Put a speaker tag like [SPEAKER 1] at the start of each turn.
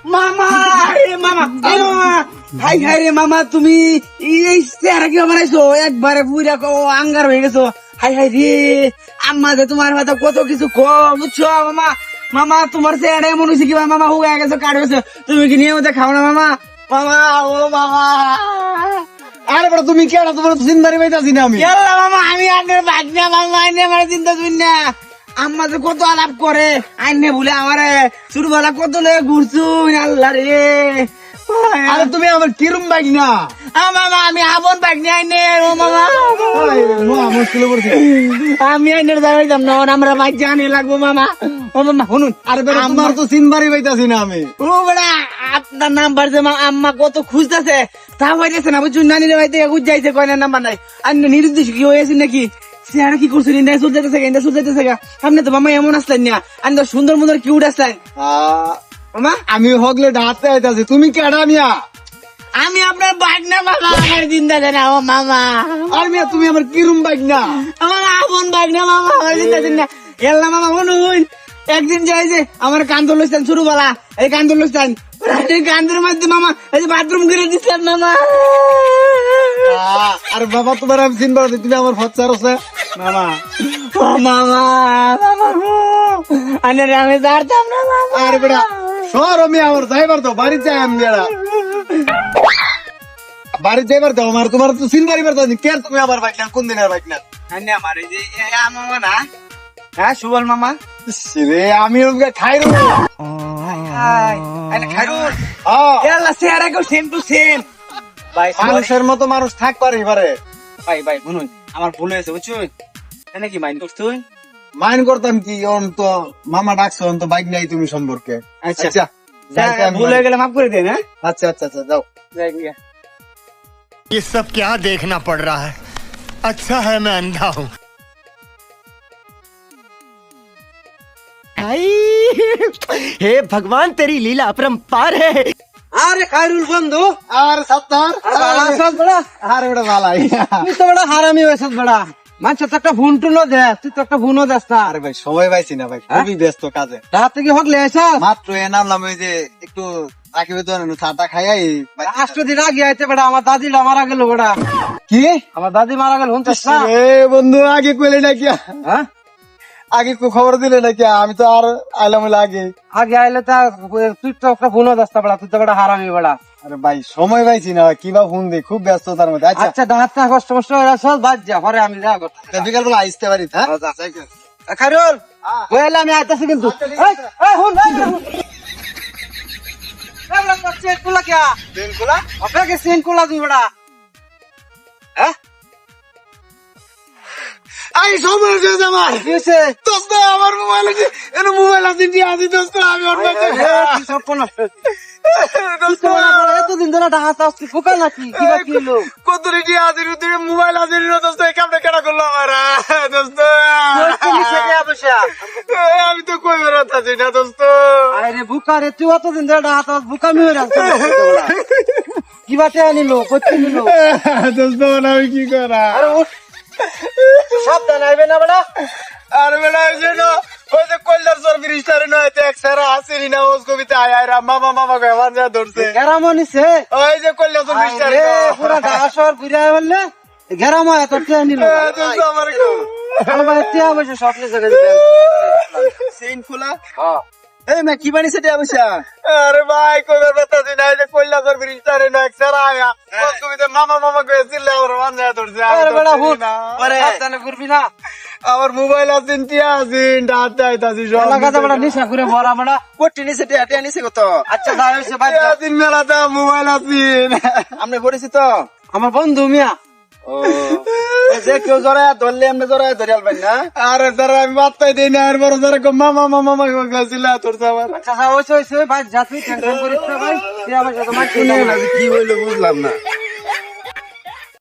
[SPEAKER 1] মামা রে মামা হাই হাই রে মামা তুমি এই চেহারা কি বানাইছো একবারে পুরা আঙ্গার হয়ে গেছো হাই হাই রে আম্মা যে তোমার কথা কত কিছু বুঝছো মামা মামা তোমার চেহারা এমন হয়েছে কি মামা হুয়ে গেছো কাট গেছো তুমি কি নিয়ে মধ্যে খাও না মামা মামা ও মামা
[SPEAKER 2] আরে বড় তুমি কেডা তোমার তো চিন্তারি পাইতাছি না আমি
[SPEAKER 1] ইয়াল্লা মামা আমি আপনার ভাগনা মামা আইনে আমার চিন্তা শুন না আম্মা যে কত আলাপ করে আইনে বলে আমারে ছোটবেলা কত লয়ে ঘুরছুন আল্লাহ রে
[SPEAKER 2] আরে তুমি আমার কিরম বাইক না
[SPEAKER 1] মামা আমি আপন ভাগনা আইনে ও মামা
[SPEAKER 2] মুশকিল পড়ছে
[SPEAKER 1] আমি আইনের যাইতাম না আমরা বাইক জানি লাগবো মামা ও মামা শুনুন
[SPEAKER 2] আরে বেটা তোমার তো চিনবারই পাইতাছি না আমি
[SPEAKER 1] ও বড়া আপনার নাম্বার যে আম্মা কত খুঁজতেছে তা হইতেছে না বুঝুন নানির বাড়িতে খুঁজ যাইছে কয়না নাম্বার নাই আর নির্দিষ্ট কি হয়েছে নাকি সে আর কি করছেন ইন্ডিয়া চল যেতেছে ইন্ডিয়া চল যেতেছে আপনি তো মামা এমন আসলেন না আমি তো সুন্দর সুন্দর কিউট আসলেন মামা
[SPEAKER 2] আমি হগলে ডাকতে আইতাছি তুমি কেডা মিয়া
[SPEAKER 1] আমি আপনার বাইক না মামা আমার চিন্তা না ও মামা
[SPEAKER 2] আর মিয়া তুমি আমার কিরম বাইক না
[SPEAKER 1] আমার আপন বাইক না মামা আমার চিন্তা না এল্লা মামা শুনুন একদিন যাই যে আমার কান্দর লইছেন ছোটবেলা এই কান্দর লইছেন এই কান্দর মধ্যে মামা এই যে বাথরুম করে দিচ্ছেন মামা
[SPEAKER 2] আর বাবা তোমার আমি চিনবার তুমি আমার ফচ্চার আছে
[SPEAKER 1] মামা ও মামা মামা আরে আমি দাঁড়তাম না মামা
[SPEAKER 2] আর বেটা সর আমি আমার যাইবার তো বাড়ি যাই আমি বেড়া বাড়ি যাইবার দাও আমার তোমার তো চিনবারই পারতো কে তুমি আমার বাইক না কোন দিনের বাইক না
[SPEAKER 1] আনে আমার এই যে মামা না হ্যাঁ সুবল মামা
[SPEAKER 2] রে আমি ওকে খাই রো
[SPEAKER 1] আরে খারুন
[SPEAKER 2] হ্যাঁ
[SPEAKER 1] এলা চেহারা কেউ সেম টু সেম ভাই
[SPEAKER 2] মানুষের মতো মানুষ থাক পারে পারে
[SPEAKER 1] ভাই ভাই শুনুন আমার ভুল হয়েছে বুঝছুন এনে কি মাইন্ড করছুন
[SPEAKER 2] মাইন করতাম কি অন তো মামা ডাকছো অন তো বাইক নাই তুমি সম্পর্কে
[SPEAKER 1] আচ্ছা
[SPEAKER 2] যাইতে আমি
[SPEAKER 1] ভুল হয়ে গেলে মাফ করে দেন হ্যাঁ
[SPEAKER 2] আচ্ছা আচ্ছা আচ্ছা যাও
[SPEAKER 1] যাই গিয়া
[SPEAKER 3] ये सब क्या देखना पड़ रहा है अच्छा है मैं अंधा हूँ
[SPEAKER 4] हे भगवान तेरी लीला अपरंपार है
[SPEAKER 1] আরে খায়রুল বন্ধু
[SPEAKER 2] আর সত্তর
[SPEAKER 1] আসল বড়া
[SPEAKER 2] আরে ওটা ভালাই
[SPEAKER 1] তুই তো বড়া হারামি হয়েছিস বড়া মানুষ তো একটা ফোন টুনও দে তুই তো একটা ফোনও দেস না
[SPEAKER 2] আরে ভাই সময় পাইছি না ভাই খুবই ব্যস্ত কাজে
[SPEAKER 1] রাত থেকে হকলে এসা
[SPEAKER 2] মাত্র এ নামলাম ওই যে একটু রাখিবে তো চাটা খাইয়াই
[SPEAKER 1] আষ্ট দিন আগে আইতে বড়া আমার দাদিটা মারা গেল বড়া
[SPEAKER 2] কি
[SPEAKER 1] আমার দাদি মারা গেল শুনছিস না
[SPEAKER 2] এ বন্ধু আগে কইলে নাকি
[SPEAKER 1] হ্যাঁ
[SPEAKER 2] আগে খবর দিলে নাকি আমি তো আর আইলাম আগে
[SPEAKER 1] আগে আইলে তা তুই তো একটা ফোনও দেস না বড়া তুই তো বড়া হারামি বড়া
[SPEAKER 2] আরে ভাই সময় পাইছি না কিবা ফোন দি খুব ব্যস্ততার মধ্যে আচ্ছা
[SPEAKER 1] আচ্ছা ডাক্তার কষ্ট কষ্ট হয়ে সব বাদ যা পরে আমি যা
[SPEAKER 2] বিকাল বেলা আসতে পারি হ্যাঁ
[SPEAKER 1] খায়রুল বইলে আমি আইতাছি কিন্তু এই এই হুন চেন কুলা কে
[SPEAKER 2] দিন খোলা
[SPEAKER 1] আপনাকে চেন কুলা দিই বড়া হ্যাঁ
[SPEAKER 2] আই সময় হয়েছে আমার
[SPEAKER 1] কিছে
[SPEAKER 2] দোস্ত আমার মোবাইল আছে এনে মোবাইল আছে দিয়ে আজি দোস্ত আমি ওর কাছে
[SPEAKER 1] সব কোন এতদিন ধরে ঢাকা আসছি ফুকা নাকি কিবা কিলো
[SPEAKER 2] কত রেডি আজি তুই মোবাইল আছে রে দোস্ত এই কামটা কেডা করলো আমার দোস্ত আমি তো কই বেরোতে আছি না দোস্ত
[SPEAKER 1] আরে বুকা রে তুই এতদিন ধরে ঢাকা বুকা মিয়ে রাখছিস কিবা তে আনিলো কইতে নিলো
[SPEAKER 2] দোস্ত আমি কি করা
[SPEAKER 1] আরে ও সাবধান আইবে না বড়া
[SPEAKER 2] আর বেলা হয়েছে না ওই যে কল্যাণ সর ব্রিজটারে নয় এক সারা আসেনি না ওস কবিতা আয় আয় রা মামা মামা কয় আমার যা ধরছে
[SPEAKER 1] গেরামনিছে
[SPEAKER 2] ওই যে কল্যাণ সর ব্রিজটারে
[SPEAKER 1] আরে পুরা ঢাকা শহর ঘুরে বললে গেরাম এত টিয়া নিল
[SPEAKER 2] দোস্ত আমার
[SPEAKER 1] আমার টিয়া বসে স্বপ্নে জেগে দিতে
[SPEAKER 2] চেইন খোলা
[SPEAKER 1] হ্যাঁ
[SPEAKER 2] এই মে কি বানিছে টিয়া বসা আরে ভাই কইবার কথা দিন এই যে কল্যাণ সর ব্রিজটারে নয় এক সারা আয়া ওস কবিতা মামা মামা কয় ছিল আমার আমার যা ধরছে
[SPEAKER 1] আরে বড়া হুট আরে সাবধানে ঘুরবি না
[SPEAKER 2] আমার মোবাইল আছে টিয়া আছে ডাটা আইতাছি সব
[SPEAKER 1] লাগাতে বড়া নিশা করে ভরা বড়া
[SPEAKER 2] কোটি নিছে টিয়া নিছে কত
[SPEAKER 1] আচ্ছা দাও হইছে বাদ দাও।
[SPEAKER 2] দিন মেলাতে মোবাইল আছে আপনি পড়েছি তো
[SPEAKER 1] আমার বন্ধু মিয়া
[SPEAKER 2] যে কেউ জড়ায় ধরলে এমনি জড়ায় ধরে আলবেন না আরে স্যার আমি বার্তাই দিই না আর বড় স্যার মামা মামা মামা গেছিল তোর আমার
[SPEAKER 1] আচ্ছা হইছে হইছে ভাই যা তুই টেনশন করিস না ভাই টিয়া বসে তোমার
[SPEAKER 2] কি হইলো বুঝলাম না